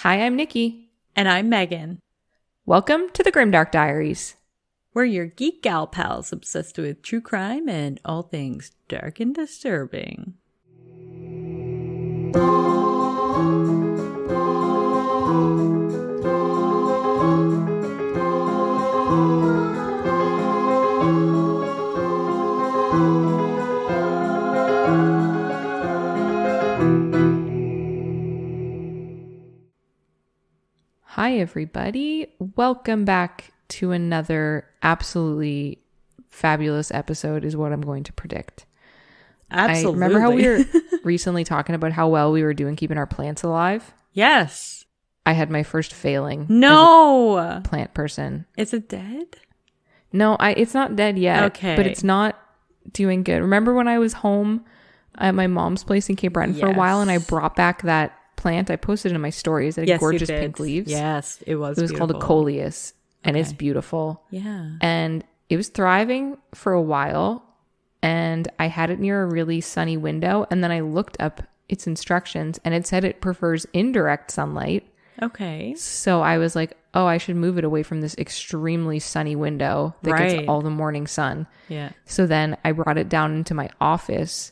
Hi, I'm Nikki. And I'm Megan. Welcome to the Grimdark Diaries. We're your geek gal pals obsessed with true crime and all things dark and disturbing. Hi, everybody. Welcome back to another absolutely fabulous episode is what I'm going to predict. Absolutely. I remember how we were recently talking about how well we were doing keeping our plants alive? Yes. I had my first failing. No. As a plant person. Is it dead? No, it's not dead yet. Okay. But it's not doing good. Remember when I was home at my mom's place in Cape Breton for a while and I brought back that plant? I posted it in my stories. It had gorgeous pink leaves. Yes, it was beautiful. Called a coleus, and it's beautiful. Yeah. And it was thriving for a while, and I had it near a really sunny window, and then I looked up its instructions, and it said it prefers indirect sunlight. Okay. So I was like, oh, I should move it away from this extremely sunny window that gets all the morning sun. Yeah. So then I brought it down into my office,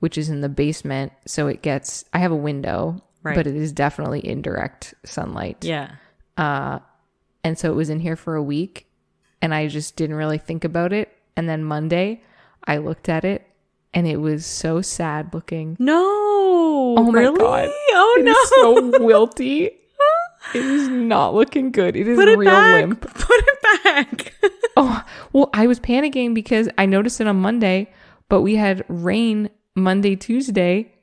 which is in the basement. So I have a window. Right. But it is definitely indirect sunlight. Yeah. And so it was in here for a week and I just didn't really think about it. And then Monday I looked at it and it was so sad looking. No. Oh my really? God. Oh it no. Is so wilty. It is not looking good. It is real limp. Put it back. Oh, well, I was panicking because I noticed it on Monday, but we had rain Monday, Tuesday.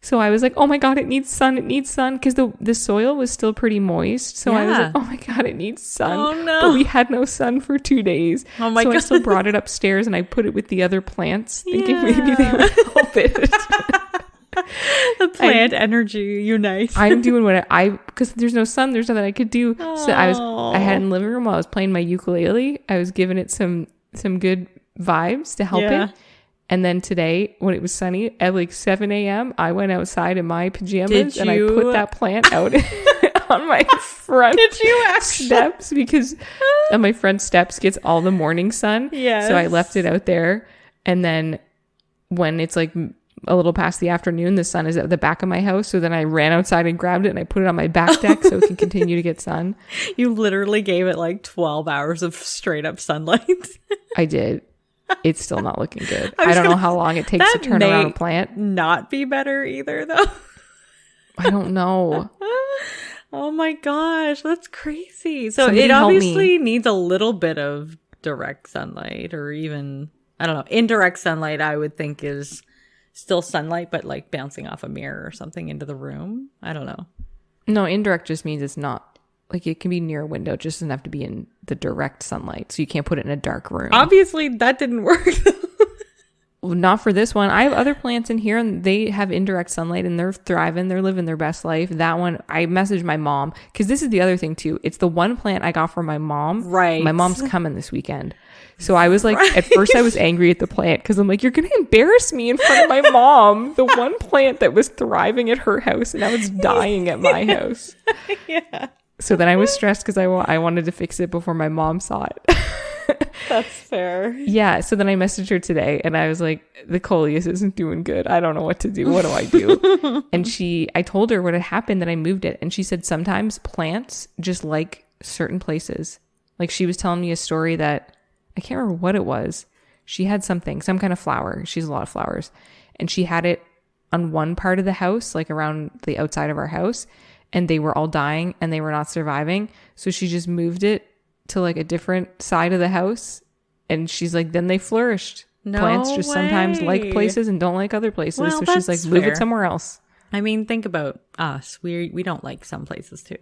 So I was like, oh my God, it needs sun. It needs sun. Because the soil was still pretty moist. So I was like, oh my God, it needs sun. Oh no. But we had no sun for 2 days. Oh my God. So I still brought it upstairs and I put it with the other plants, thinking maybe they would help it. The plant energy unites. I'm doing what because there's no sun, there's nothing I could do. Oh. So I had in the living room while I was playing my ukulele. I was giving it some good vibes to help it. And then today, when it was sunny, at like 7 a.m., I went outside in my pajamas and I put that plant out on my front steps because on my front steps gets all the morning sun. Yes. So I left it out there. And then when it's like a little past the afternoon, the sun is at the back of my house. So then I ran outside and grabbed it and I put it on my back deck so it can continue to get sun. You literally gave it like 12 hours of straight up sunlight. I did. It's still not looking good. I don't know how long it takes to turn around a plant. Not be better either, though. I don't know. Oh my gosh, that's crazy. So Somebody it obviously needs a little bit of direct sunlight, or even, I don't know, indirect sunlight. I would think is still sunlight, but like bouncing off a mirror or something into the room. I don't know. No, indirect just means it's not. Like, it can be near a window. It just doesn't have to be in the direct sunlight. So you can't put it in a dark room. Obviously, that didn't work. Well, not for this one. I have other plants in here, and they have indirect sunlight, and they're thriving. They're living their best life. That one, I messaged my mom. Because this is the other thing, too. It's the one plant I got from my mom. Right. My mom's coming this weekend. So I was like, at first I was angry at the plant. Because I'm like, you're going to embarrass me in front of my mom. The one plant that was thriving at her house, and now it's dying at my house. Yeah. So then I was stressed because I wanted to fix it before my mom saw it. That's fair. Yeah. So then I messaged her today and I was like, the coleus isn't doing good. I don't know what to do. What do I do? And I told her what had happened, that I moved it. And she said sometimes plants just like certain places. Like, she was telling me a story that I can't remember what it was. She had some kind of flower. She has a lot of flowers. And she had it on one part of the house, like around the outside of our house. And they were all dying and they were not surviving. So she just moved it to like a different side of the house. And she's like, then they flourished. No Plants just way. Sometimes like places and don't like other places. Well, so she's like, move it somewhere else. I mean, think about us. We don't like some places too.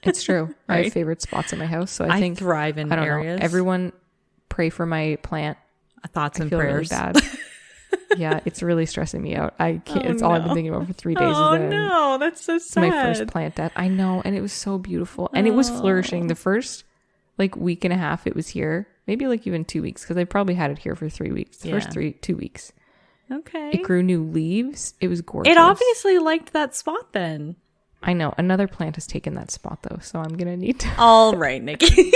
It's true. Right? I have favorite spots in my house. So I think thrive in areas. Know. Everyone pray for my plant. Thoughts and feel prayers. Really bad. Yeah, it's really stressing me out. I can't. It's all I've been thinking about for 3 days. Oh no, that's so sad. It's my first plant death. I know, and it was so beautiful, and it was flourishing. The first like week and a half it was here, maybe like even 2 weeks, because I probably had it here for 3 weeks. The first 2 weeks. Okay. It grew new leaves. It was gorgeous. It obviously liked that spot then. I know. Another plant has taken that spot, though, so I'm going to need to... All right, Nikki.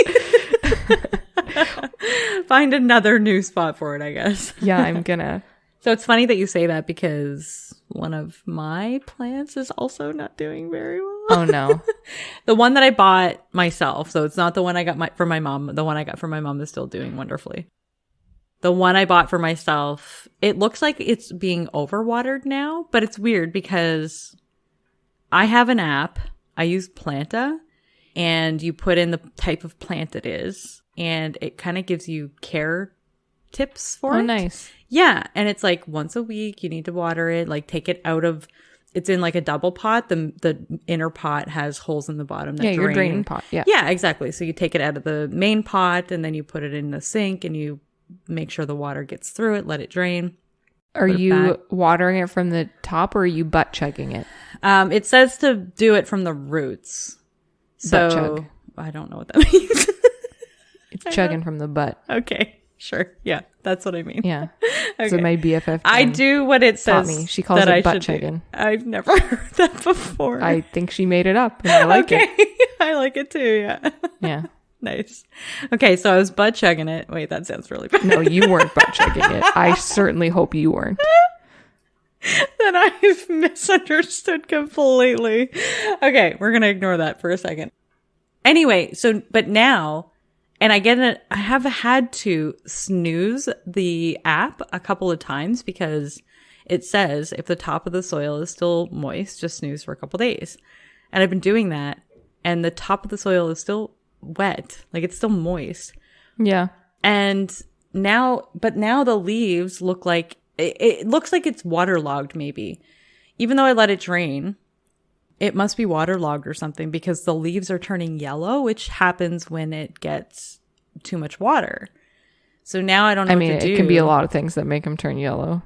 Find another new spot for it, I guess. Yeah, I'm going to... So it's funny that you say that because one of my plants is also not doing very well. Oh, no. The one that I bought myself, so it's not the one I got for my mom. The one I got for my mom is still doing wonderfully. The one I bought for myself, it looks like it's being overwatered now, but it's weird because I have an app. I use Planta, and you put in the type of plant it is, and it kind of gives you care tips for it. Oh, nice. Yeah, and it's like once a week you need to water it, like take it out of, it's in like a double pot. The inner pot has holes in the bottom that drain. Your draining pot. Yeah. Yeah, exactly. So you take it out of the main pot and then you put it in the sink and you make sure the water gets through it, let it drain. Are you watering it from the top or are you butt chugging it? It says to do it from the roots. So Butt chug. I don't know what that means. It's chugging from the butt. Okay. Sure. Yeah, that's what I mean. Yeah. Okay. So my BFF I do what it says. me. She calls it butt chugging. I've never heard that before. I think she made it up, and I like it. I like it too. Yeah. Yeah. Nice. Okay, so I was butt chugging it. Wait, that sounds really bad. No, you weren't butt chugging it. I certainly hope you weren't. Then I've misunderstood completely. Okay, we're gonna ignore that for a second. Anyway, but now. And I have had to snooze the app a couple of times because it says if the top of the soil is still moist, just snooze for a couple of days. And I've been doing that, and the top of the soil is still wet, like it's still moist. Yeah. And now the leaves look like it looks like it's waterlogged. Maybe, even though I let it drain, it must be waterlogged or something because the leaves are turning yellow, which happens when it gets too much water. So now I don't know what to do. It can be a lot of things that make them turn yellow.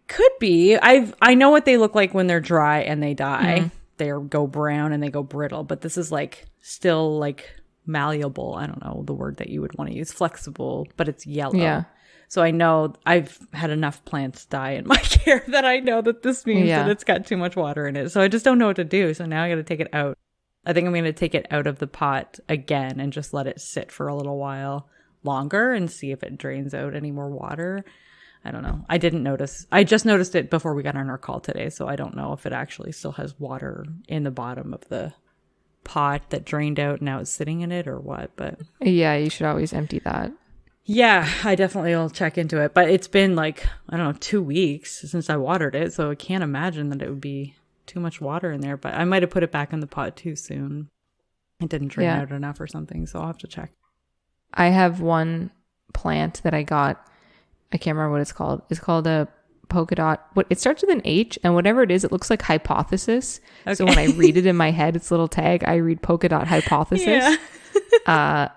Could be. I know what they look like when they're dry and they die. Mm-hmm. They go brown and they go brittle, but this is like still like malleable. I don't know the word that you would want to use. Flexible, but it's yellow. Yeah. So I know I've had enough plants die in my care that I know that this means that it's got too much water in it. So I just don't know what to do. So now I got to take it out. I think I'm going to take it out of the pot again and just let it sit for a little while longer and see if it drains out any more water. I don't know. I didn't notice. I just noticed it before we got on our call today. So I don't know if it actually still has water in the bottom of the pot that drained out and now it's sitting in it or what. But yeah, you should always empty that. Yeah, I definitely will check into it. But it's been like, I don't know, 2 weeks since I watered it. So I can't imagine that it would be too much water in there. But I might have put it back in the pot too soon. It didn't drain out enough or something. So I'll have to check. I have one plant that I got. I can't remember what it's called. It's called a polka dot. It starts with an H, and whatever it is, it looks like hypothesis. Okay. So when I read it in my head, its little tag, I read polka dot hypothesis. Yeah.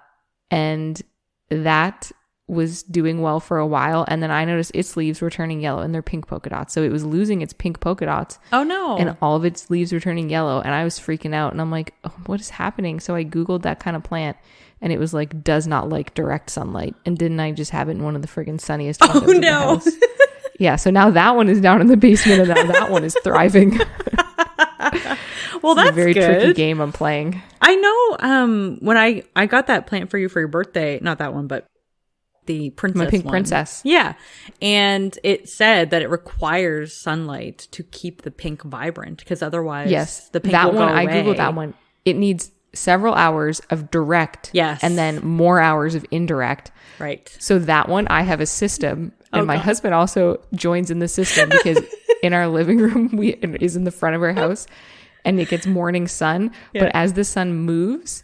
And that was doing well for a while, and then I noticed its leaves were turning yellow and they're pink polka dots, so it was losing its pink polka dots. Oh no. And all of its leaves were turning yellow, and I was freaking out, and I'm like, oh, what is happening? So I googled that kind of plant, and it was like does not like direct sunlight. And didn't I just have it in one of the friggin' sunniest windows in the house? Yeah, so now that one is down in the basement, and now that one is thriving. Well, that's a very good. Tricky game I'm playing. I know. When I got that plant for you for your birthday, not that one, but the princess my pink one. Princess. Yeah. And it said that it requires sunlight to keep the pink vibrant because otherwise the pink will go away. I googled that one. It needs several hours of direct and then more hours of indirect. Right. So that one, I have a system, and my husband also joins in the system because in our living room it is in the front of our house and it gets morning sun. Yeah. But as the sun moves,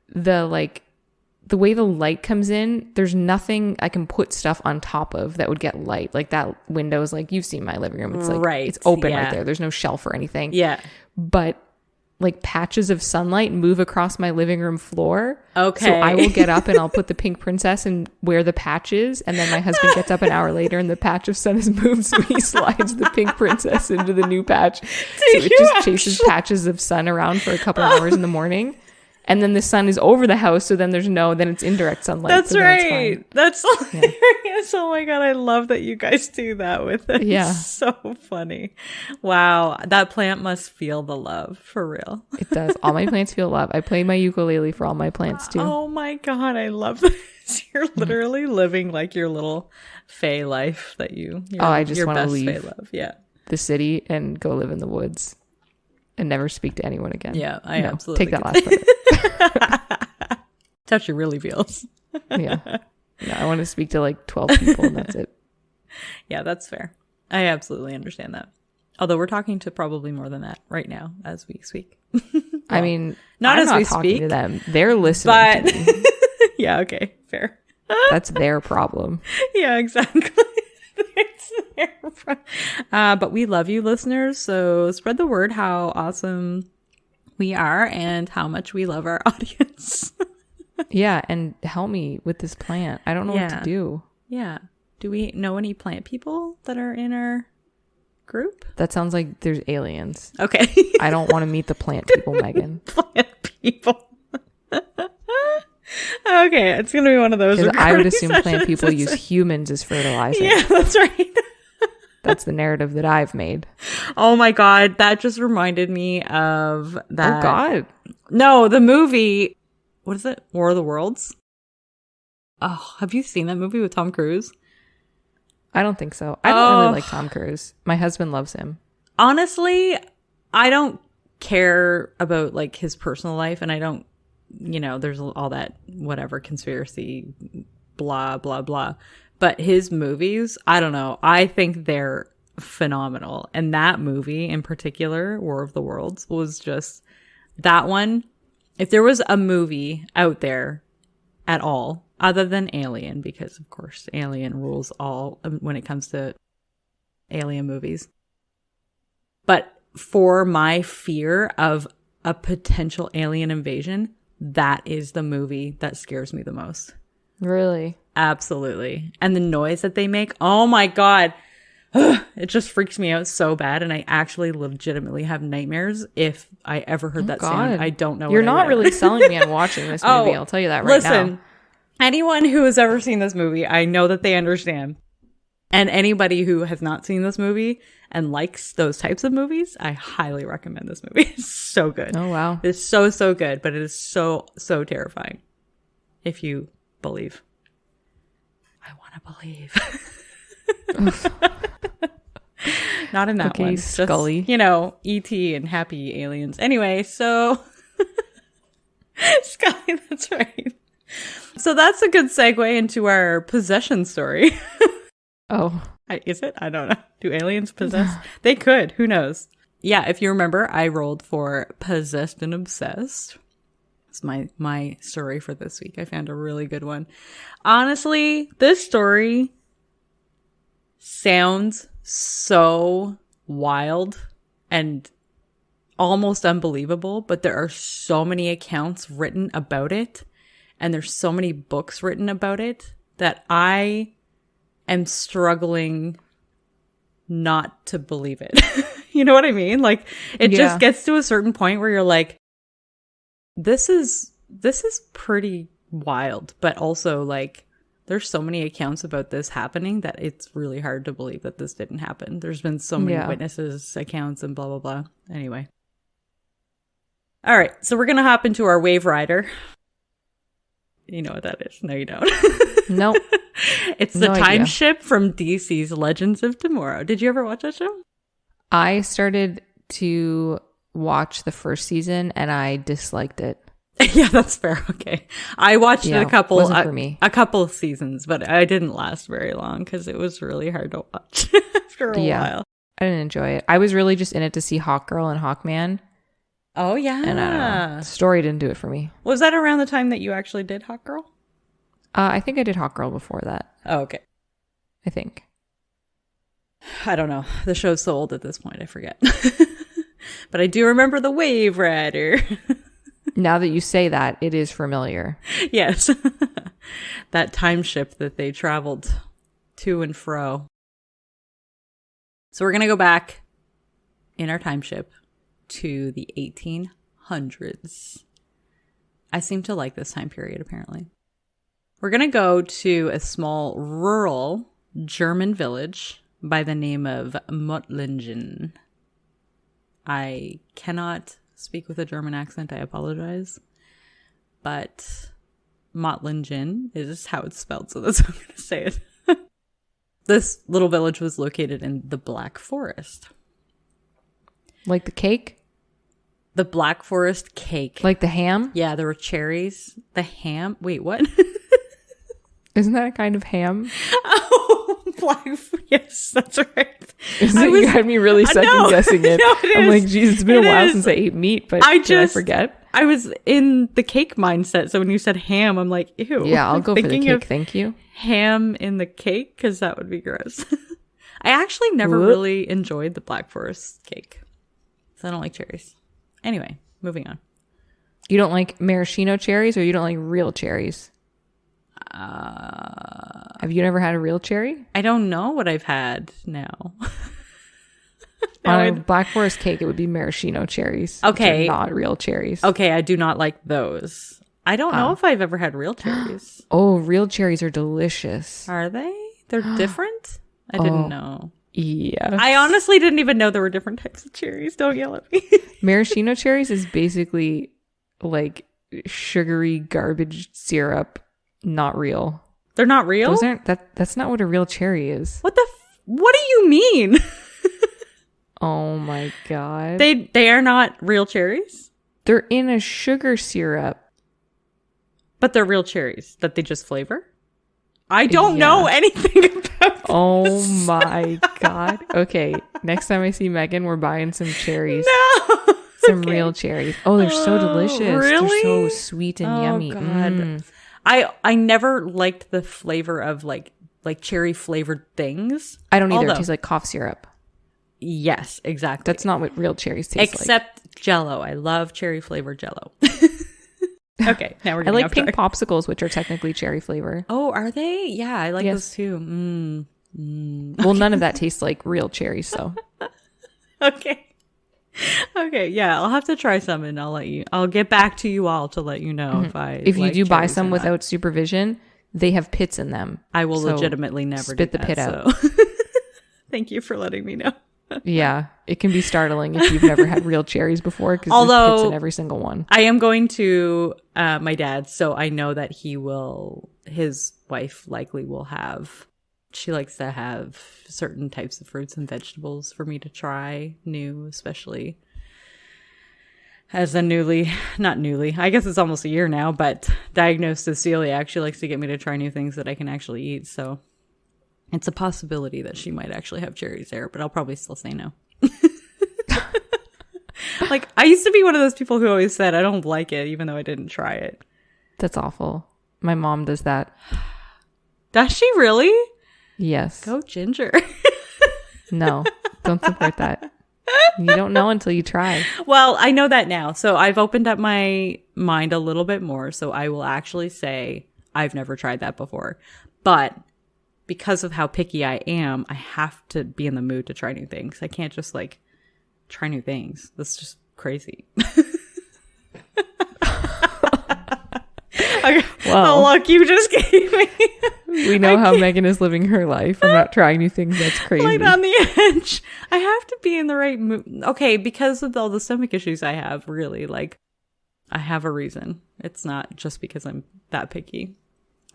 the way the light comes in, there's nothing I can put stuff on top of that would get light. Like that window is like, you've seen my living room. It's like, it's open right there. There's no shelf or anything. Yeah. But like patches of sunlight move across my living room floor. Okay. So I will get up and I'll put the pink princess and where the patch is. And then my husband gets up an hour later and the patch of sun has moved. So he slides the pink princess into the new patch. So it just chases patches of sun around for a couple hours in the morning. And then the sun is over the house, so then then it's indirect sunlight. That's so right. That's hilarious. Oh my God. I love that you guys do that with it. Yeah. It's so funny. Wow. That plant must feel the love for real. It does. All my plants feel love. I play my ukulele for all my plants too. Oh my God. I love this. You're literally living like your little fae life that I just your want to best leave fae love. Yeah. the city and go live in the woods and never speak to anyone again. Yeah, I absolutely take that last part. That's how she really feels. Yeah. I want to speak to like 12 people and that's it. Yeah, that's fair. I absolutely understand that. Although we're talking to probably more than that right now as we speak. Well, I mean, not I'm as not we talking speak to them. They're listening to me. Yeah, okay, fair. That's their problem. Yeah, exactly. It's their but we love you, listeners. So spread the word how awesome we are and how much we love our audience. Yeah, and help me with this plant. I don't know what to do. Yeah. Do we know any plant people that are in our group? That sounds like there's aliens. Okay. I don't want to meet the plant people, Megan. Plant people. Okay, it's going to be one of those. Because I would assume plant people use humans as fertilizer. Yeah, that's right. That's the narrative that I've made. Oh my God, that just reminded me of that. Oh God. No, the movie. What is it? War of the Worlds? Oh, have you seen that movie with Tom Cruise? I don't think so. I don't really like Tom Cruise. My husband loves him. Honestly, I don't care about like his personal life, and I don't, there's all that whatever conspiracy, blah, blah, blah. But his movies, I don't know. I think they're phenomenal. And that movie in particular, War of the Worlds, was just that one. If there was a movie out there at all, other than Alien, because of course Alien rules all when it comes to alien movies. But for my fear of a potential alien invasion, that is the movie that scares me the most. Really? Absolutely. And the noise that they make, oh my God. It just freaks me out so bad. And I actually legitimately have nightmares if I ever heard that sound. I don't know. You're not really selling me on watching this movie. I'll tell you that right now. Listen, anyone who has ever seen this movie, I know that they understand. And anybody who has not seen this movie and likes those types of movies, I highly recommend this movie. It's so good. Oh, wow. It's so, so good, but it is so, so terrifying. If you believe. I want to believe. Not in that one. Scully. Just, E.T. and happy aliens. Anyway, so Scully, that's right. So that's a good segue into our possession story. Oh. Is it? I don't know. Do aliens possess? They could. Who knows? Yeah, if you remember, I rolled for possessed and obsessed. It's my story for this week. I found a really good one. Honestly, this story sounds so wild and almost unbelievable, but there are so many accounts written about it, and there's so many books written about it that I am struggling not to believe it. You know what I mean? Like, it just gets to a certain point where you're like, this is pretty wild, but also like there's so many accounts about this happening that it's really hard to believe that this didn't happen. There's been so many witnesses, accounts, and blah, blah, blah. Anyway. All right. So we're going to hop into our Wave Rider. You know what that is? No, you don't. Nope. It's the time ship from DC's Legends of Tomorrow. Did you ever watch that show? I started to watch the first season and I disliked it. Yeah, that's fair. Okay. I watched it a couple of seasons, but I didn't last very long because it was really hard to watch after a while. I didn't enjoy it. I was really just in it to see Hawkgirl and Hawkman. Oh, yeah. And I don't know. The story didn't do it for me. Was that around the time that you actually did Hawkgirl? I think I did Hawkgirl before that. Oh, okay. I think. I don't know. The show's so old at this point, I forget. But I do remember the Wave Rider. Now that you say that, it is familiar. Yes. That time ship that they traveled to and fro. So we're going to go back in our time ship to the 1800s. I seem to like this time period, apparently. We're going to go to a small rural German village by the name of Mottlingen. I cannot speak with a German accent. I apologize. But Mottlingen is how it's spelled, so that's how I'm going to say it. This little village was located in the Black Forest. Like the cake? The Black Forest cake. Like the ham? Yeah, there were cherries. The ham. Wait, what? Isn't that a kind of ham? Oh, yes, that's right. You had me really second guessing it. No, I'm like, geez, it's been a while since I ate meat, but did I forget? I was in the cake mindset, so when you said ham, I'm like, ew. Yeah, I'll go for the cake, thank you. Ham in the cake, because that would be gross. I actually never really enjoyed the Black Forest cake, so I don't like cherries. Anyway, moving on. You don't like maraschino cherries, or you don't like real cherries? Have you never had a real cherry? I don't know what I've had now. On a Black Forest cake, it would be maraschino cherries. Okay. Not real cherries. Okay, I do not like those. I don't know if I've ever had real cherries. Oh, real cherries are delicious. Are they? They're different? I didn't know. Yeah. I honestly didn't even know there were different types of cherries. Don't yell at me. Maraschino cherries is basically like sugary garbage syrup, not real. They're not real? Those aren't that's not what a real cherry is. What do you mean? Oh my god. They are not real cherries? They're in a sugar syrup. But they're real cherries that they just flavor? I don't know anything about this. Oh my god. Okay, next time I see Megan, we're buying some cherries. No. Some real cherries. Oh, they're so delicious. Really? They're so sweet and yummy. God. I never liked the flavor of like cherry flavored things. I don't either. It tastes like cough syrup. Yes, exactly. That's not what real cherries taste like. Except Jell-O. I love cherry flavored Jell-O. Okay, now we're I getting like pink popsicles, which are technically cherry flavor. Oh, are they? Yeah, I like those too. Well, none of that tastes like real cherries, so. Okay. Okay, yeah, I'll have to try some and I'll get back to you all to let you know if you do buy some without supervision, they have pits in them. I will legitimately never spit the pit out. Thank you for letting me know. Yeah, it can be startling if you've never had real cherries before because there's pits in every single one. I am going to my dad's, so I know that his wife likely will have. She likes to have certain types of fruits and vegetables for me to try new, especially as a I guess it's almost a year now, but diagnosed as celiac. She likes to get me to try new things that I can actually eat. So it's a possibility that she might actually have cherries there, but I'll probably still say no. Like, I used to be one of those people who always said, I don't like it, even though I didn't try it. That's awful. My mom does that. Does she really? Yes. Go Ginger. No, don't support that. You don't know until you try. Well, I know that now. So I've opened up my mind a little bit more. So I will actually say I've never tried that before. But because of how picky I am, I have to be in the mood to try new things. I can't just try new things. That's just crazy. Okay. Well, the look you just gave me. We know how Megan is living her life. I'm not trying new things. That's crazy. Like on the edge. I have to be in the right mood. Okay, because of all the stomach issues I have, really, I have a reason. It's not just because I'm that picky.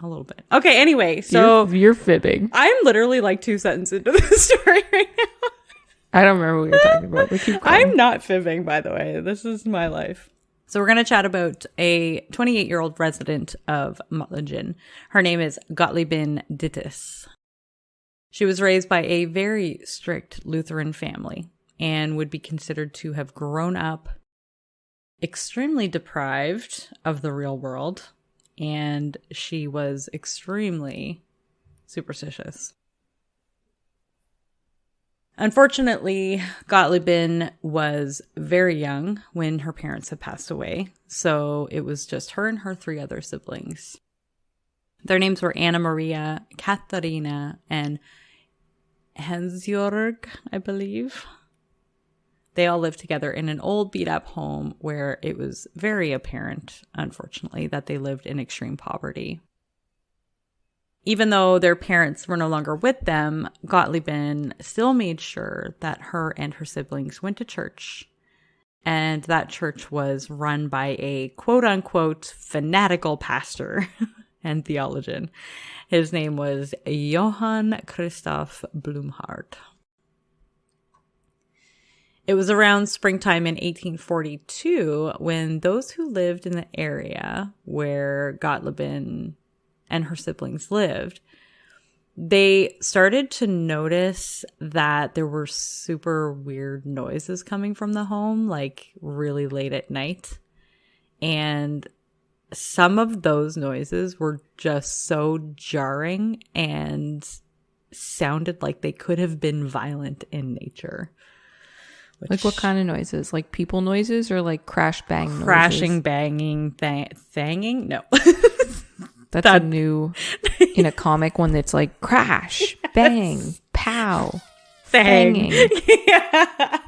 A little bit. Okay, anyway, so you're fibbing. I'm literally 2 sentences into this story right now. I don't remember what you're talking about, but keep going. I'm not fibbing, by the way. This is my life. So we're going to chat about a 28-year-old resident of Mottlingen. Her name is Gottliebin Dittus. She was raised by a very strict Lutheran family and would be considered to have grown up extremely deprived of the real world, and she was extremely superstitious. Unfortunately, Gottliebin was very young when her parents had passed away, so it was just her and her 3 other siblings. Their names were Anna Maria, Katharina, and Hans-Jörg, I believe. They all lived together in an old beat-up home where it was very apparent, unfortunately, that they lived in extreme poverty. Even though their parents were no longer with them, Gottliebin still made sure that her and her siblings went to church. And that church was run by a quote-unquote fanatical pastor and theologian. His name was Johann Christoph Blumhardt. It was around springtime in 1842 when those who lived in the area where Gottliebin and her siblings lived, they started to notice that there were super weird noises coming from the home, like really late at night. And some of those noises were just so jarring and sounded like they could have been violent in nature. Like what kind of noises? Like people noises or like crash bang noises? Crashing, banging, thanging? No. That's a new, in a comic one that's like crash, bang, pow, thanging. fanging.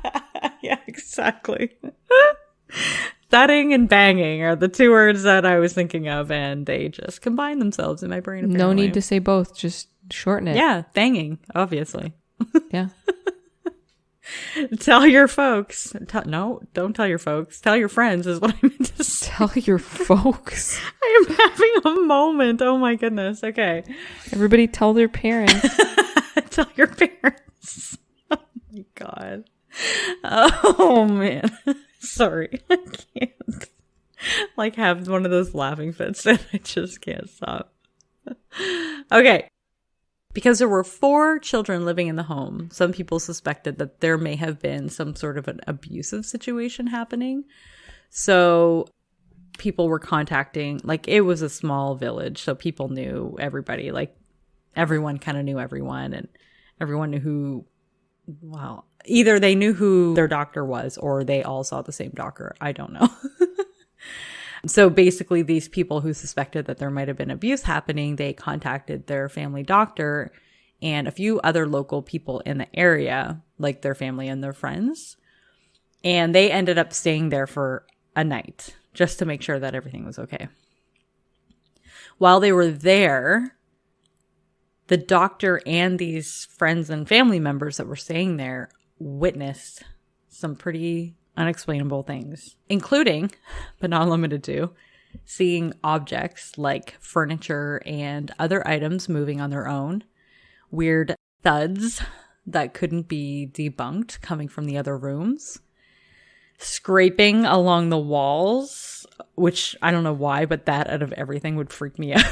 Yeah, exactly. Thudding and banging are the two words that I was thinking of, and they just combine themselves in my brain. Apparently. No need to say both, just shorten it. Yeah, thanging, obviously. Yeah. Tell your folks. No, don't tell your folks. Tell your friends is what I meant to say. Tell your folks. I am having a moment. Oh my goodness. Okay. Everybody tell their parents. Tell your parents. Oh my God. Oh man. Sorry. I can't. Like have one of those laughing fits and I just can't stop. Okay. Because there were 4 children living in the home, some people suspected that there may have been some sort of an abusive situation happening. So people were contacting, like it was a small village, so people knew everybody. Like everyone kind of knew everyone, and everyone knew who, well, either they knew who their doctor was or they all saw the same doctor. I don't know. So basically these people who suspected that there might have been abuse happening, they contacted their family doctor and a few other local people in the area, like their family and their friends. And they ended up staying there for a night just to make sure that everything was okay. While they were there, the doctor and these friends and family members that were staying there witnessed some pretty unexplainable things, including, but not limited to, seeing objects like furniture and other items moving on their own, weird thuds that couldn't be debunked coming from the other rooms, scraping along the walls, which I don't know why, but that out of everything would freak me out.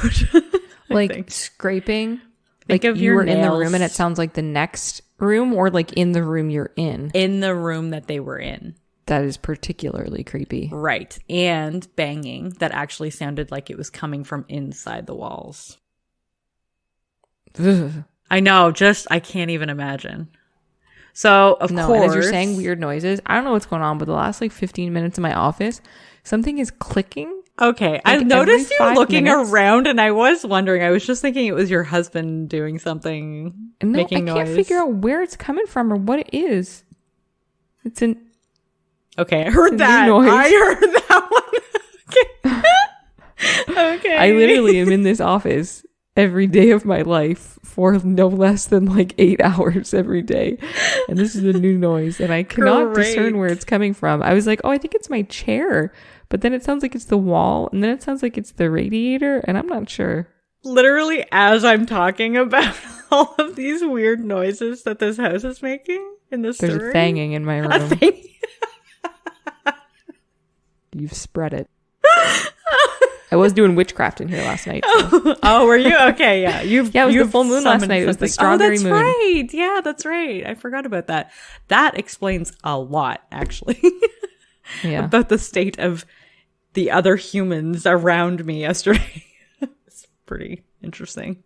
Like scraping? Think like of you your were in the nails. room and it sounds like the next room, or like in the room you're in? In the room that they were in. That is particularly creepy. Right. And banging that actually sounded like it was coming from inside the walls. Ugh. I know, I can't even imagine. So, of No, course. and as you're saying weird noises, I don't know what's going on, but the last like 15 minutes in my office, something is clicking. Okay, Like I've noticed every you 5 looking minutes. around, and I was wondering. I was just thinking it was your husband doing something, No, making I can't noise. figure out where it's coming from or what it is. It's an Okay, I heard It's a new that. noise. I heard that one. Okay. Okay. I literally am in this office every day of my life for no less than like 8 hours every day. And this is a new noise and I cannot discern where it's coming from. I was like, oh, I think it's my chair. But then it sounds like it's the wall. And then it sounds like it's the radiator. And I'm not sure. Literally, as I'm talking about all of these weird noises that this house is making in the story. There's a thanging in my room. You've spread it. I was doing witchcraft in here last night. So. Oh, were you? Okay, yeah. Yeah, it was the full moon last night. It was the strawberry moon. Right. Yeah, that's right. I forgot about that. That explains a lot, actually, Yeah. about the state of the other humans around me yesterday. It's pretty interesting.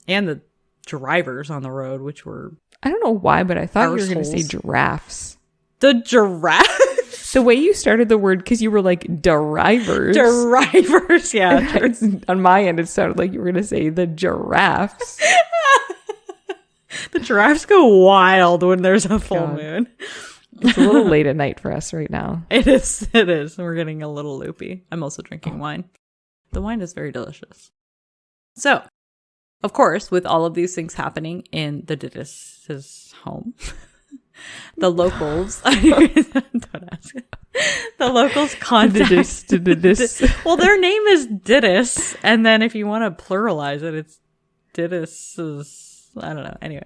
And the drivers on the road, which were I don't know why, but I thought you were going to say arseholes. giraffes. The giraffes. The way you started the word, because you were like drivers. Drivers, yeah. It's, on my end, it sounded like you were going to say the giraffes. The giraffes go wild when there's a full God. moon. It's a little late at night for us right now. It is. It is. We're getting a little loopy. I'm also drinking wine. The wine is very delicious. So, of course, with all of these things happening in the Dittus' home, the locals, don't ask. The locals contacted. Well, their name is Dittus, and then if you want to pluralize it, it's Dittus'. I don't know. Anyway,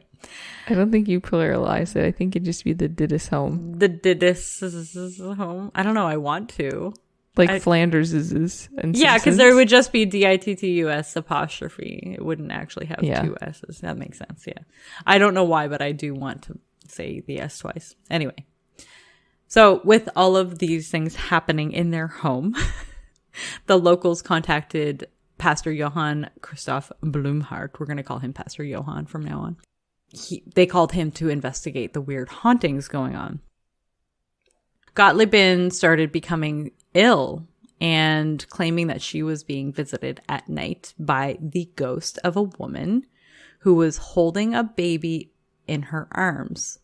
I don't think you pluralize it. I think it'd just be the Dittus home. The Dittus' home. I don't know. I want to. Like Flanders is. Yeah, because there would just be Dittus apostrophe. It wouldn't actually have two S's. That makes sense. Yeah. I don't know why, but I do want to say the S twice. Anyway. So with all of these things happening in their home, the locals contacted Pastor Johann Christoph Blumhardt. We're going to call him Pastor Johann from now on. They called him to investigate the weird hauntings going on. Gottliebin started becoming ill and claiming that she was being visited at night by the ghost of a woman who was holding a baby in her arms.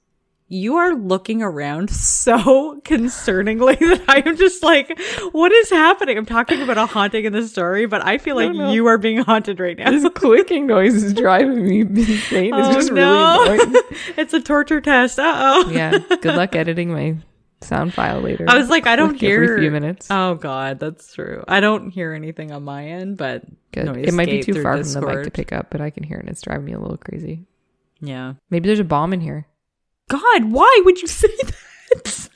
You are looking around so concerningly that I am just like, what is happening? I'm talking about a haunting in the story, but I feel like you are being haunted right now. This clicking noise is driving me insane. It's just really annoying. It's a torture test. Uh-oh. Yeah. Good luck editing my sound file later. I was like, I don't hear every few minutes. Oh God, that's true. I don't hear anything on my end, but good. It might be too far from the mic to pick up, but I can hear it and it's driving me a little crazy. Yeah. Maybe there's a bomb in here. God, why would you say that?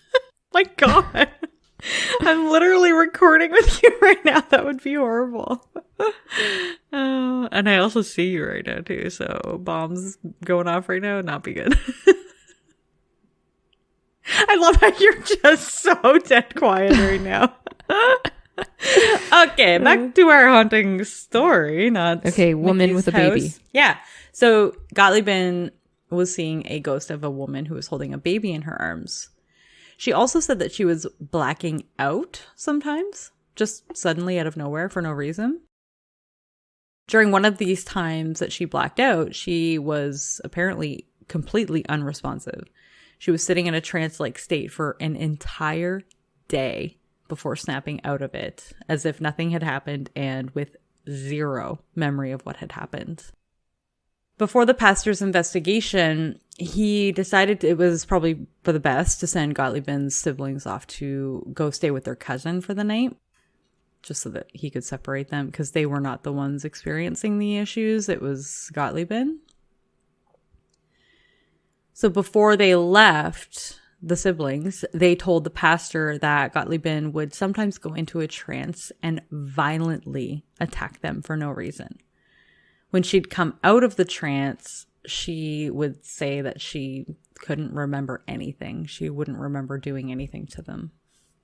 My God. I'm literally recording with you right now. That would be horrible. And I also see you right now too, so bombs going off right now would not be good. I love how you're just so dead quiet right now. Okay, back to our haunting story. Okay, woman with a baby. Yeah. So Gottliebin was seeing a ghost of a woman who was holding a baby in her arms. She also said that she was blacking out sometimes, just suddenly out of nowhere for no reason. During one of these times that she blacked out, she was apparently completely unresponsive. She was sitting in a trance-like state for an entire day before snapping out of it, as if nothing had happened and with zero memory of what had happened. Before the pastor's investigation, he decided it was probably for the best to send Gottliebin's siblings off to go stay with their cousin for the night, just so that he could separate them, because they were not the ones experiencing the issues. It was Gottliebin. So before they left, the siblings, they told the pastor that Gottliebin would sometimes go into a trance and violently attack them for no reason. When she'd come out of the trance, she would say that she couldn't remember anything. She wouldn't remember doing anything to them.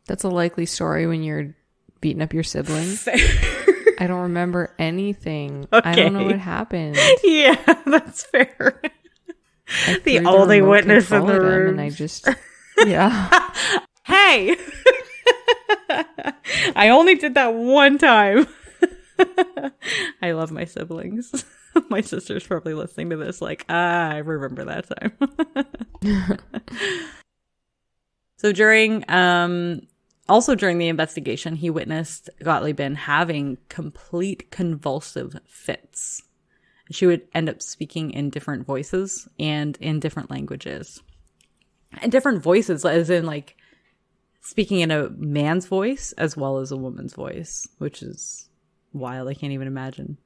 That's a likely story when you're beating up your siblings. I don't remember anything. Okay. I don't know what happened. Yeah, that's fair. The only witness in the room. And I just, yeah. Hey! I only did that one time. I love my siblings. My sister's probably listening to this like, I remember that time. So during the investigation, he witnessed Gottliebin having complete convulsive fits. She would end up speaking in different voices and in different languages. And different voices, as in like speaking in a man's voice as well as a woman's voice, which is wild. I can't even imagine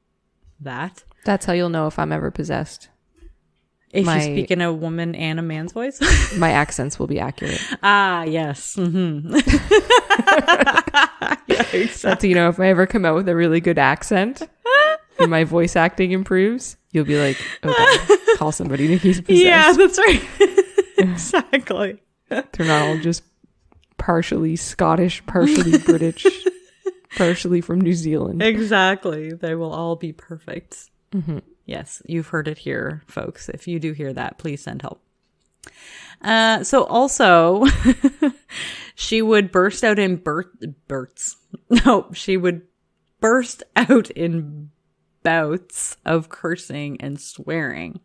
that. That's how you'll know if I'm ever possessed. If you speak in a woman and a man's voice? My accents will be accurate. Ah, yes. Mm-hmm. Yeah, exactly. That's, you know, if I ever come out with a really good accent and my voice acting improves, you'll be like, okay, call somebody that he's possessed. Yeah, that's right. Exactly. They're not all just partially Scottish, partially British, partially from New Zealand. Exactly. They will all be perfect. Mm-hmm. Yes, you've heard it here, folks. If you do hear that, please send help. So also, she would burst out in she would burst out in bouts of cursing and swearing,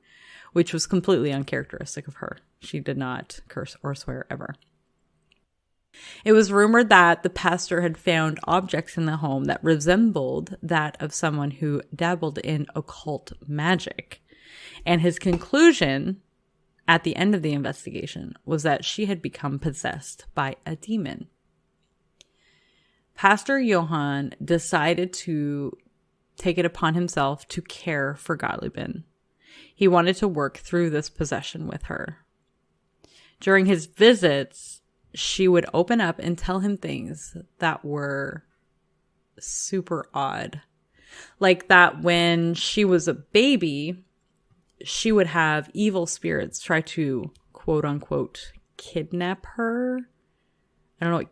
which was completely uncharacteristic of her. She did not curse or swear ever. It was rumored that the pastor had found objects in the home that resembled that of someone who dabbled in occult magic. And his conclusion at the end of the investigation was that she had become possessed by a demon. Pastor Johann decided to take it upon himself to care for Gottliebin. He wanted to work through this possession with her. During his visits, she would open up and tell him things that were super odd. Like that when she was a baby, she would have evil spirits try to, quote unquote, kidnap her. I don't know what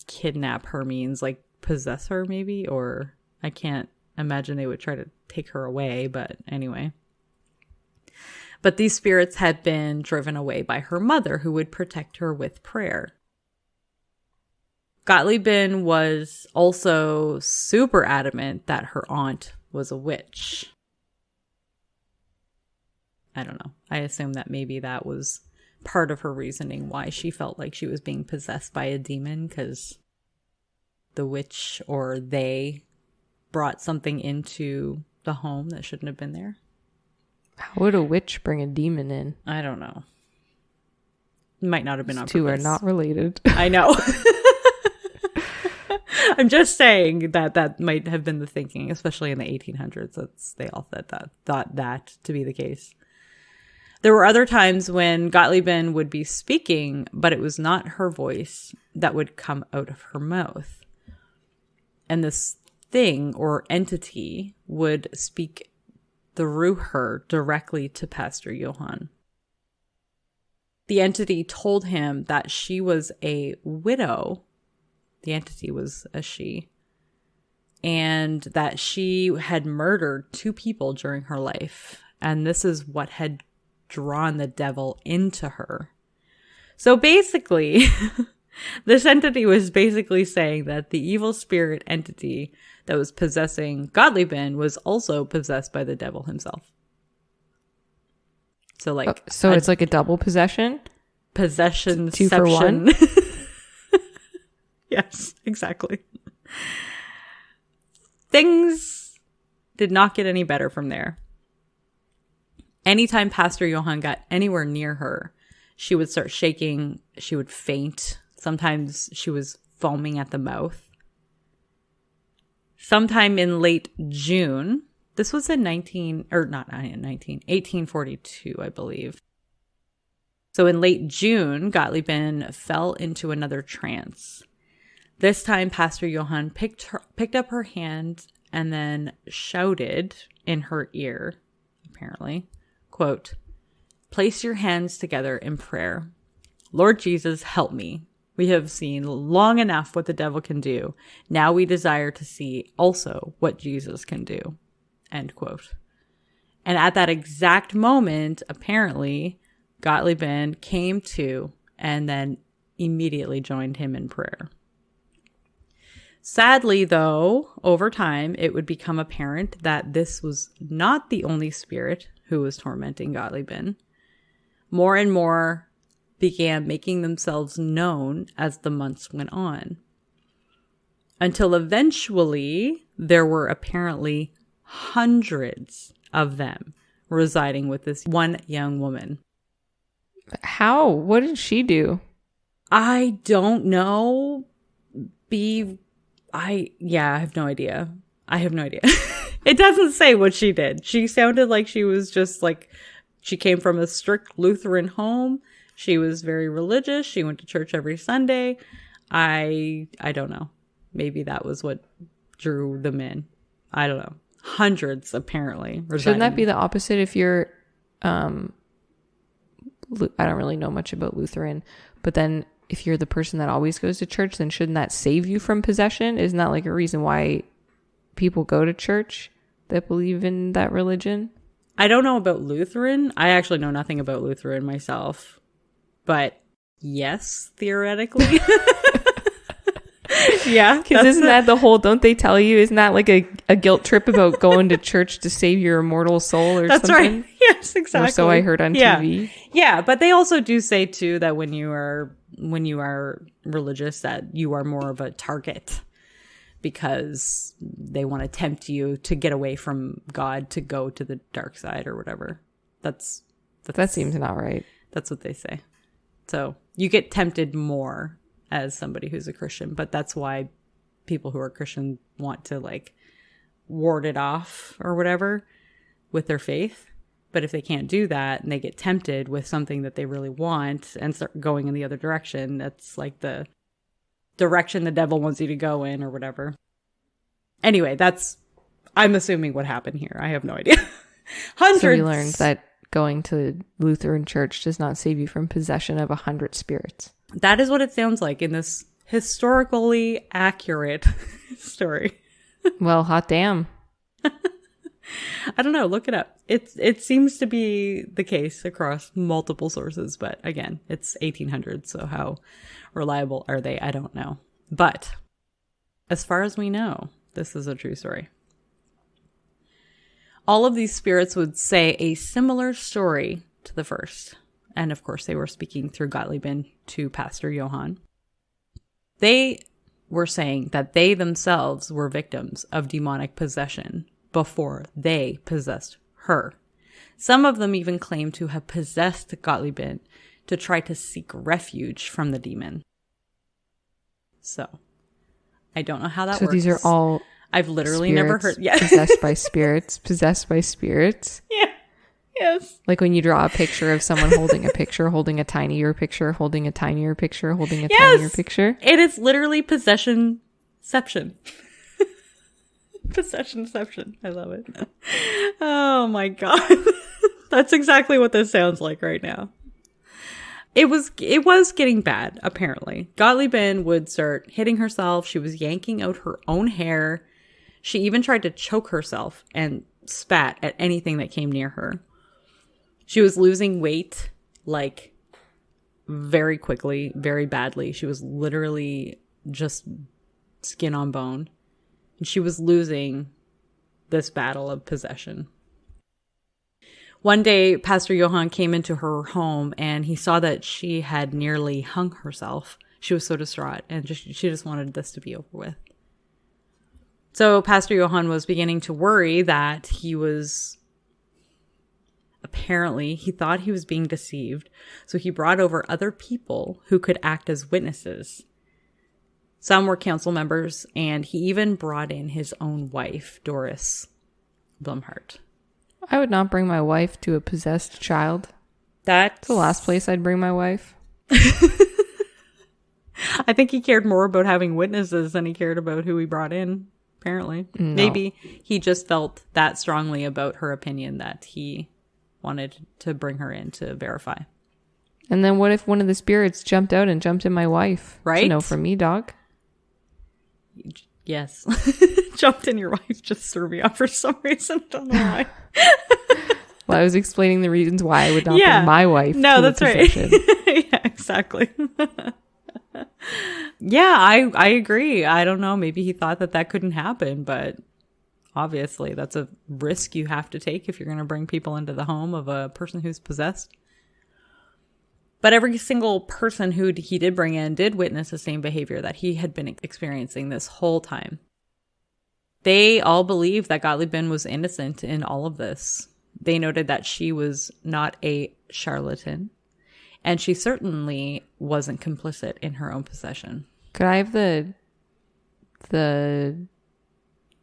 kidnap her means, like possess her maybe, or I can't imagine they would try to take her away, but anyway. But these spirits had been driven away by her mother, who would protect her with prayer. Gottliebin was also super adamant that her aunt was a witch. I don't know. I assume that maybe that was part of her reasoning why she felt like she was being possessed by a demon, because the witch or they brought something into the home that shouldn't have been there. How would a witch bring a demon in? I don't know. Might not have been on purpose. Two are not related. I know. I'm just saying that might have been the thinking, especially in the 1800s. They all thought that to be the case. There were other times when Gottliebin would be speaking, but it was not her voice that would come out of her mouth. And this thing or entity would speak through her directly to Pastor Johann. The entity told him that she was a widow. The entity was a she. And that she had murdered 2 people during her life. And this is what had drawn the devil into her. So basically, this entity was basically saying that the evil spirit entity that was possessing Gottliebin was also possessed by the devil himself. So like, it's like a double possession? Possession, 2 for 1? Yes, exactly. Things did not get any better from there. Anytime Pastor Johann got anywhere near her, she would start shaking. She would faint. Sometimes she was foaming at the mouth. Sometime in late June, this was in 1842, I believe. So in late June, Gottliebin fell into another trance. This time, Pastor Johann picked up her hand and then shouted in her ear, apparently, quote, "Place your hands together in prayer. Lord Jesus, help me. We have seen long enough what the devil can do. Now we desire to see also what Jesus can do." End quote. And at that exact moment, apparently, Gottliebin came to and then immediately joined him in prayer. Sadly, though, over time, it would become apparent that this was not the only spirit who was tormenting Gottliebin. More and more began making themselves known as the months went on, until eventually there were apparently hundreds of them residing with this one young woman. How? What did she do? I don't know. I have no idea. It doesn't say what she did. She sounded like she was just like, she came from a strict Lutheran home. She was very religious. She went to church every Sunday. I don't know. Maybe that was what drew them in. I don't know. Hundreds, apparently. Shouldn't that be the opposite if you're, I don't really know much about Lutheran, but then if you're the person that always goes to church, then shouldn't that save you from possession? Isn't that like a reason why people go to church that believe in that religion? I don't know about Lutheran. I actually know nothing about Lutheran myself. But yes, theoretically. Yeah. Because isn't that the whole, don't they tell you, isn't that like a guilt trip about going to church to save your immortal soul or that's something? right. Yes, exactly. Or so I heard on TV. Yeah, but they also do say too that when you are religious, that you are more of a target because they want to tempt you to get away from God to go to the dark side or whatever. That seems not right. That's what they say. So you get tempted more as somebody who's a Christian, but that's why people who are Christian want to like ward it off or whatever with their faith. But if they can't do that and they get tempted with something that they really want and start going in the other direction, that's like the direction the devil wants you to go in or whatever. Anyway, I'm assuming what happened here. I have no idea. Hundreds. So we learned that going to Lutheran church does not save you from possession of 100 spirits. That is what it sounds like in this historically accurate story. Well, hot damn. I don't know. Look it up. It seems to be the case across multiple sources, but again, it's 1800s, so how reliable are they? I don't know. But as far as we know, this is a true story. All of these spirits would say a similar story to the first. And of course, they were speaking through Gottliebin to Pastor Johann. They were saying that they themselves were victims of demonic possession before they possessed her. Some of them even claimed to have possessed Gottliebin to try to seek refuge from the demon. So, I don't know how that works. So these are all I've literally never heard. Yeah. Possessed by spirits. Yeah. Yes. Like when you draw a picture of someone holding a picture, holding a tinier picture, holding a tinier picture, holding a tinier picture. It is literally possessionception. Possessionception. I love it. Oh my God. That's exactly what this sounds like right now. It was getting bad, apparently. Gottliebin would start hitting herself. She was yanking out her own hair. She even tried to choke herself and spat at anything that came near her. She was losing weight, like, very quickly, very badly. She was literally just skin on bone. And she was losing this battle of possession. One day, Pastor Johann came into her home and he saw that she had nearly hung herself. She was so distraught and she just wanted this to be over with. So Pastor Johann was beginning to worry that he thought he was being deceived. So he brought over other people who could act as witnesses. Some were council members, and he even brought in his own wife, Doris Blumhardt. I would not bring my wife to a possessed child. That's the last place I'd bring my wife. I think he cared more about having witnesses than he cared about who he brought in, apparently. No. Maybe he just felt that strongly about her opinion that he wanted to bring her in to verify. And then what if one of the spirits jumped out and jumped in my wife? Right? No, from me, dog. Yes. Jumped in your wife just threw me off for some reason. Don't know why. Well, I was explaining the reasons why I would not bring my wife to that's right. Yeah, exactly. Yeah, I agree. I don't know. Maybe he thought that couldn't happen, but obviously that's a risk you have to take if you're going to bring people into the home of a person who's possessed. But every single person who he did bring in did witness the same behavior that he had been experiencing this whole time. They all believed that Gottliebin was innocent in all of this. They noted that she was not a charlatan, and she certainly wasn't complicit in her own possession. Could I have the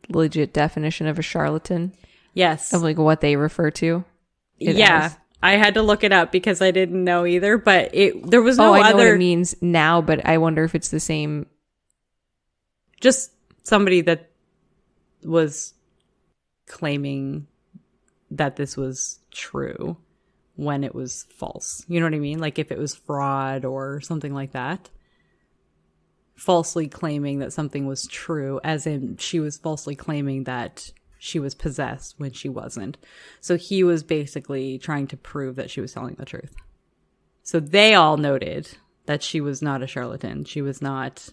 legit definition of a charlatan? Yes. Of like what they refer to? Yeah. I had to look it up because I didn't know either, but there was no other. I know what it means now, but I wonder if it's the same. Just somebody that was claiming that this was true when it was false. You know what I mean? Like if it was fraud or something like that. Falsely claiming that something was true, as in she was falsely claiming that she was possessed when she wasn't. So he was basically trying to prove that she was telling the truth. So they all noted that she was not a charlatan. She was not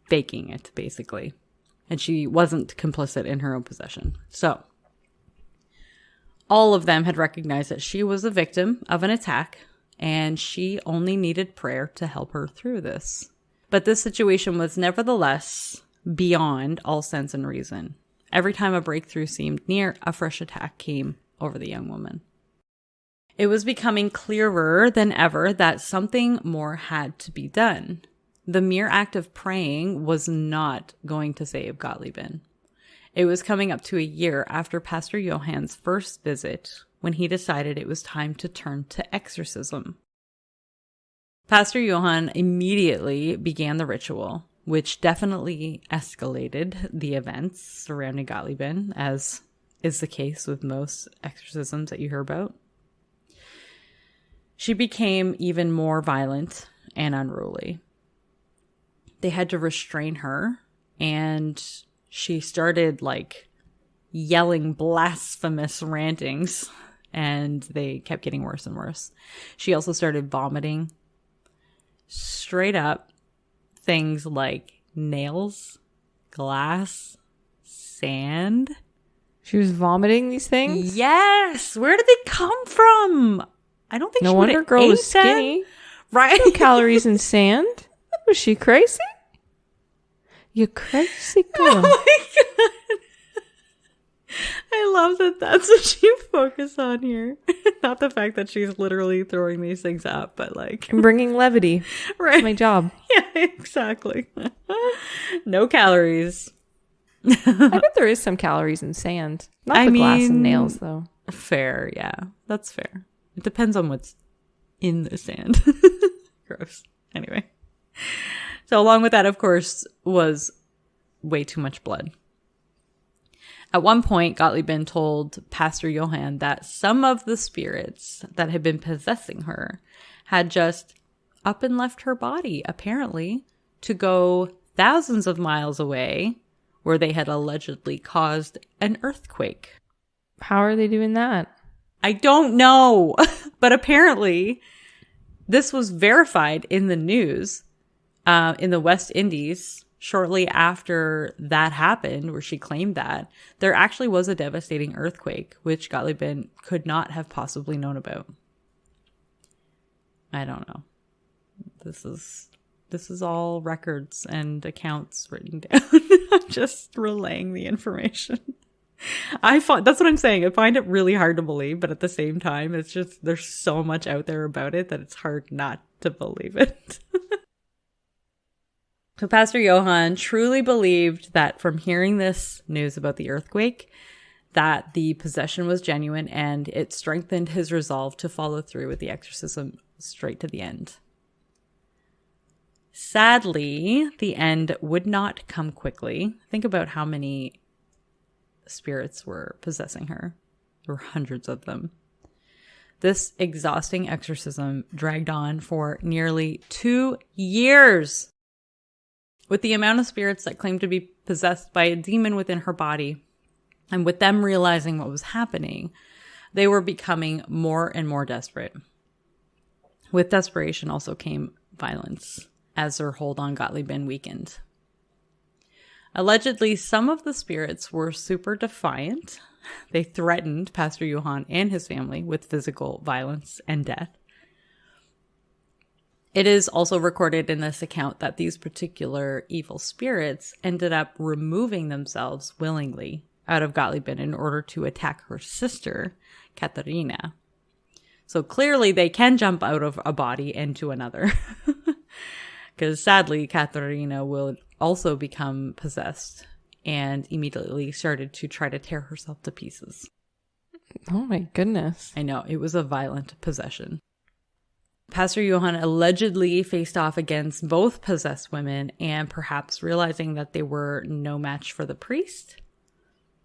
faking it, basically. And she wasn't complicit in her own possession. So all of them had recognized that she was a victim of an attack, and she only needed prayer to help her through this. But this situation was nevertheless beyond all sense and reason. Every time a breakthrough seemed near, a fresh attack came over the young woman. It was becoming clearer than ever that something more had to be done. The mere act of praying was not going to save Gottliebin. It was coming up to a year after Pastor Johann's first visit when he decided it was time to turn to exorcism. Pastor Johann immediately began the ritual, which definitely escalated the events surrounding Gottliebin, as is the case with most exorcisms that you hear about. She became even more violent and unruly. They had to restrain her, and she started yelling blasphemous rantings, and they kept getting worse and worse. She also started vomiting straight up things like nails, glass, sand. She was vomiting these things? Yes! Where did they come from? I don't think no she wonder girl was skinny. Right? No calories in sand. Was she crazy? You crazy girl. Oh my god. I love that that's what she focused on here. Not the fact that she's literally throwing these things up, but I'm bringing levity. Right. That's my job. Yeah, exactly. No calories. I bet there is some calories in sand. Not the glass and nails, though. Fair, yeah. That's fair. It depends on what's in the sand. Gross. Anyway. So along with that, of course, was way too much blood. At one point, Gottliebin told Pastor Johann that some of the spirits that had been possessing her had just up and left her body, apparently, to go thousands of miles away, where they had allegedly caused an earthquake. How are they doing that? I don't know, but apparently this was verified in the news in the West Indies. Shortly after that happened, where she claimed that, there actually was a devastating earthquake, which Gottliebin could not have possibly known about. I don't know. This is all records and accounts written down. I'm just relaying the information. That's what I'm saying. I find it really hard to believe, but at the same time, it's just, there's so much out there about it that it's hard not to believe it. So Pastor Johann truly believed that from hearing this news about the earthquake, that the possession was genuine, and it strengthened his resolve to follow through with the exorcism straight to the end. Sadly, the end would not come quickly. Think about how many spirits were possessing her. There were hundreds of them. This exhausting exorcism dragged on for nearly 2 years. With the amount of spirits that claimed to be possessed by a demon within her body, and with them realizing what was happening, they were becoming more and more desperate. With desperation also came violence, as their hold on Gottliebin weakened. Allegedly, some of the spirits were super defiant. They threatened Pastor Johann and his family with physical violence and death. It is also recorded in this account that these particular evil spirits ended up removing themselves willingly out of Gottliebin in order to attack her sister, Katharina. So clearly they can jump out of a body into another. Because sadly, Katharina will also become possessed and immediately started to try to tear herself to pieces. Oh my goodness. I know, it was a violent possession. Pastor Johann allegedly faced off against both possessed women, and perhaps realizing that they were no match for the priest,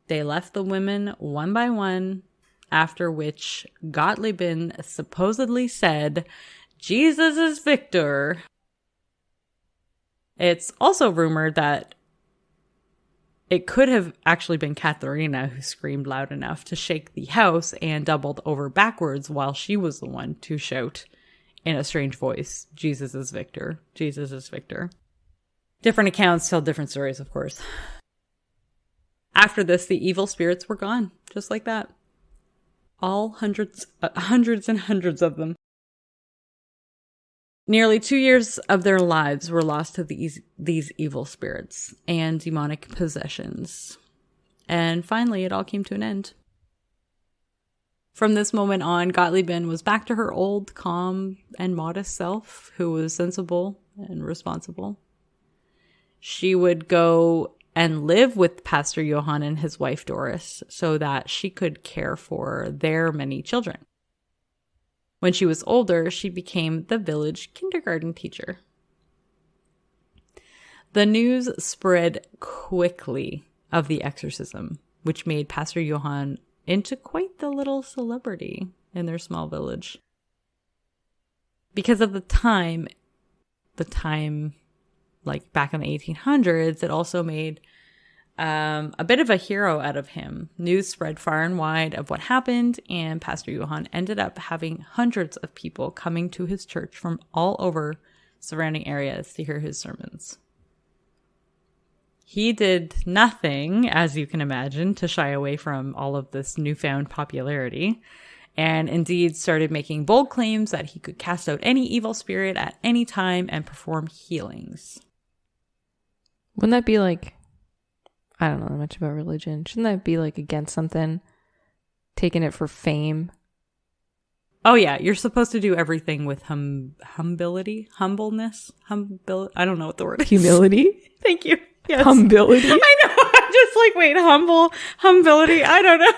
they left the women one by one, after which Gottliebin supposedly said, "Jesus is victor." It's also rumored that it could have actually been Katharina who screamed loud enough to shake the house and doubled over backwards while she was the one to shout in a strange voice, "Jesus is victor. Jesus is victor." Different accounts tell different stories, of course. After this, the evil spirits were gone, just like that. All hundreds and hundreds of them. Nearly 2 years of their lives were lost to these evil spirits and demonic possessions. And finally, it all came to an end. From this moment on, Gottliebin was back to her old, calm, and modest self, who was sensible and responsible. She would go and live with Pastor Johann and his wife Doris so that she could care for their many children. When she was older, she became the village kindergarten teacher. The news spread quickly of the exorcism, which made Pastor Johann into quite the little celebrity in their small village. Because of the time like back in the 1800s, it also made a bit of a hero out of him. News spread far and wide of what happened, and Pastor Johann ended up having hundreds of people coming to his church from all over surrounding areas to hear his sermons. He did nothing, as you can imagine, to shy away from all of this newfound popularity, and indeed started making bold claims that he could cast out any evil spirit at any time and perform healings. Wouldn't that be like, I don't know much about religion. Shouldn't that be like against something? Taking it for fame? Oh yeah, you're supposed to do everything with humbleness. I don't know what the word is. Humility? Thank you. Yes. Humility? I know. I'm just like, wait, humility. I don't know.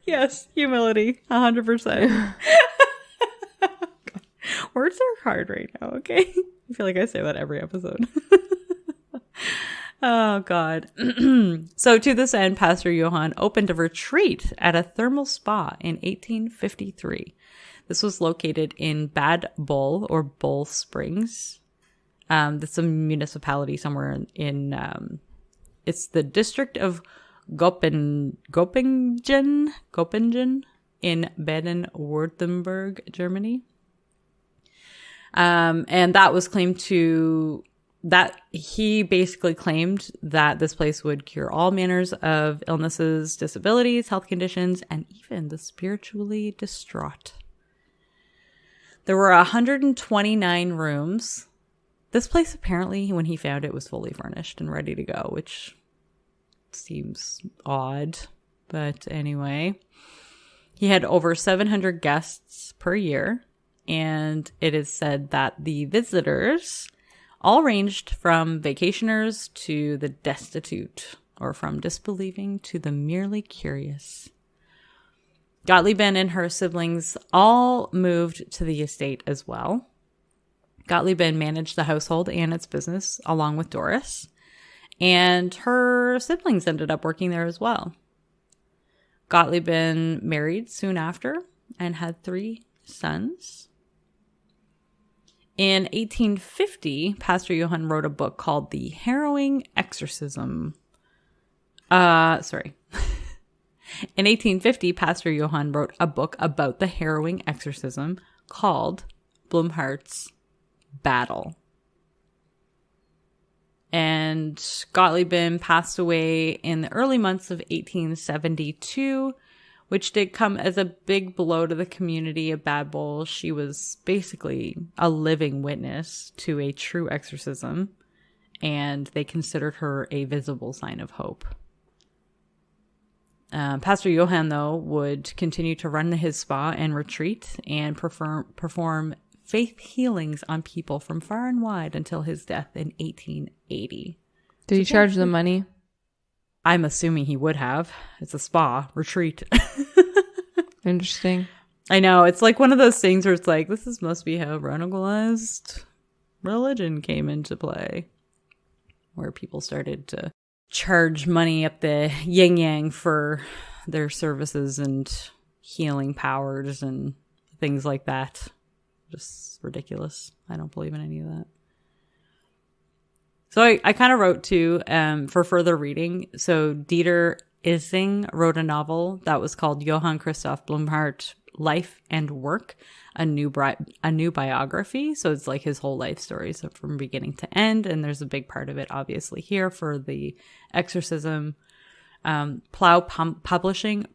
Yes, humility. 100%. Words are hard right now, okay? I feel like I say that every episode. Oh, God. So to this end, Pastor Johann opened a retreat at a thermal spa in 1853. This was located in Bad Bull, or Bull Springs. That's a municipality somewhere in it's the district of Göppingen in Baden-Württemberg, Germany. And that was claimed to... that he basically claimed that this place would cure all manners of illnesses, disabilities, health conditions, and even the spiritually distraught. There were 129 rooms. This place, apparently, when he found it, was fully furnished and ready to go, which seems odd. But anyway, he had over 700 guests per year, and it is said that the visitors all ranged from vacationers to the destitute, or from disbelieving to the merely curious. Gottliebin and her siblings all moved to the estate as well. Gottliebin managed the household and its business along with Doris, and her siblings ended up working there as well. Gottliebin married soon after and had 3 sons. In 1850, Pastor Johann wrote a book called The Harrowing Exorcism. In 1850, Pastor Johann wrote a book about the harrowing exorcism called Blumhardt's Battle. And Gottliebin passed away in the early months of 1872, which did come as a big blow to the community of Bad Bull. She was basically a living witness to a true exorcism, and they considered her a visible sign of hope. Pastor Johann, though, would continue to run his spa and retreat and perform faith healings on people from far and wide until his death in 1880. Did he charge them money? I'm assuming he would have. It's a spa retreat. Interesting. I know. It's like one of those things where it's like, must be how radicalized religion came into play, where people started to charge money up the yin yang for their services and healing powers and things like that. Just ridiculous. I don't believe in any of that. So I kind of wrote too, for further reading. So Dieter Ising wrote a novel that was called Johann Christoph Blumhardt Life and Work, a new biography. So it's like his whole life story, so from beginning to end. And there's a big part of it, obviously, here for the exorcism. Plow Publishing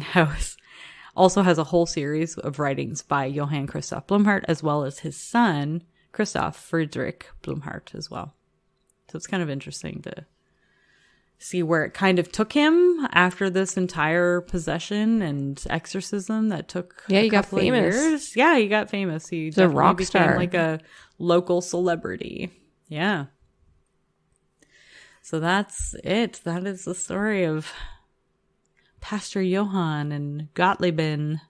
House also has a whole series of writings by Johann Christoph Blumhardt, as well as his son, Christoph Friedrich Blumhardt, as well. So it's kind of interesting to see where it kind of took him after this entire possession and exorcism that took he got famous. Years. Yeah, he got famous. He's a rock became star, like a local celebrity. Yeah. So that's it. That is the story of Pastor Johann and Gottliebin's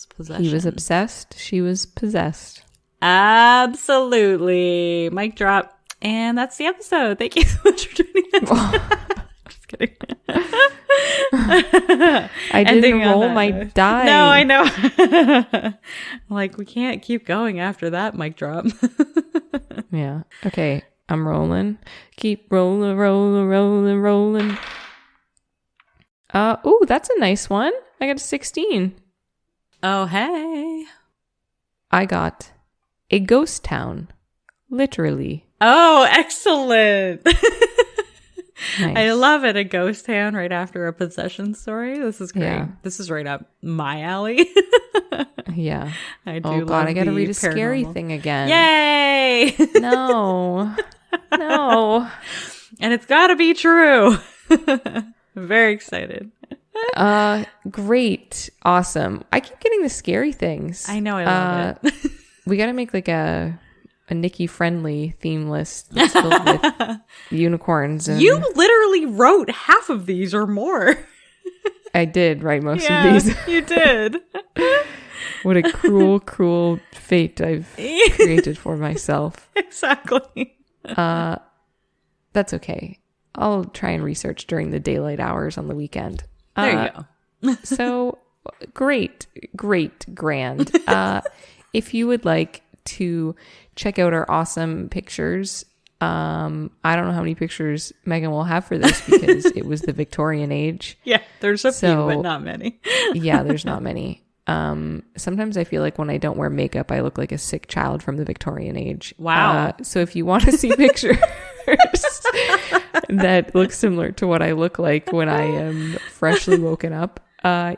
possession. He was obsessed. She was possessed. Absolutely. Mic drop. And that's the episode. Thank you so much for joining us. Just kidding. I didn't roll my die. No, I know. Like, we can't keep going after that mic drop. Yeah. Okay. I'm rolling. Keep rolling, rolling, rolling, rolling. Ooh, that's a nice one. I got a 16. Oh, hey. I got a ghost town. Literally. Oh, excellent. Nice. I love it. A ghost town right after a possession story. This is great. Yeah. This is right up my alley. Yeah. I do. Oh, God. I got to read a paranormal. scary thing again. Yay. No. No. And it's got to be true. I'm very excited. Great. Awesome. I keep getting the scary things. I know. I love it. We got to make like a Nikki friendly theme list that's filled with unicorns. And you literally wrote half of these or more. I did write most of these. You did. What a cruel, cruel fate I've created for myself. Exactly. That's okay. I'll try and research during the daylight hours on the weekend. There you go. So great, grand. If you would like to check out our awesome pictures, I don't know how many pictures Megan will have for this because it was the Victorian age. Yeah, there's a few, but not many. Yeah, there's not many. Sometimes I feel like when I don't wear makeup, I look like a sick child from the Victorian age. Wow. So if you want to see pictures that look similar to what I look like when I am freshly woken up,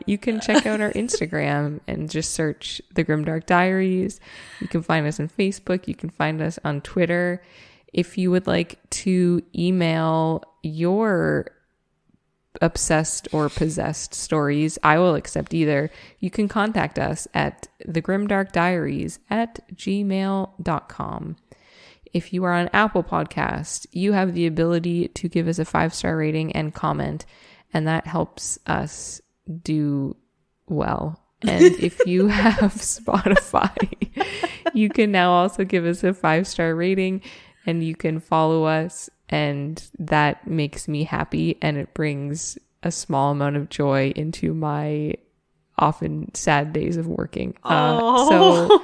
you can check out our Instagram and just search The Grimdark Diaries. You can find us on Facebook. You can find us on Twitter. If you would like to email your obsessed or possessed stories, I will accept either. You can contact us at thegrimdarkdiaries@gmail.com. If you are on Apple Podcast, you have the ability to give us a 5-star rating and comment, and that helps us do well. And if you have Spotify, you can now also give us a 5-star rating, and you can follow us, and that makes me happy, and it brings a small amount of joy into my often sad days of working. So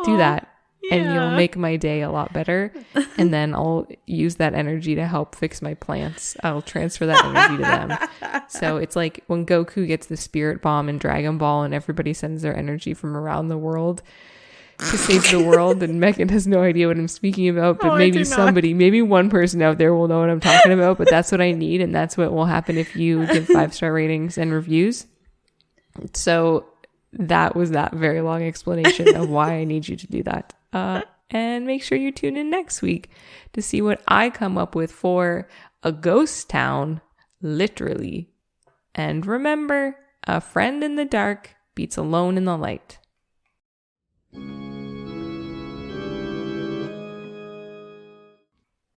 do that. Yeah. And you'll make my day a lot better. And then I'll use that energy to help fix my plants. I'll transfer that energy to them. So it's like when Goku gets the spirit bomb in Dragon Ball and everybody sends their energy from around the world to save the world. And Megan has no idea what I'm speaking about, but maybe one person out there will know what I'm talking about. But that's what I need. And that's what will happen if you give 5-star ratings and reviews. So that was that very long explanation of why I need you to do that. And make sure you tune in next week to see what I come up with for a ghost town, literally. And remember, a friend in the dark beats alone in the light.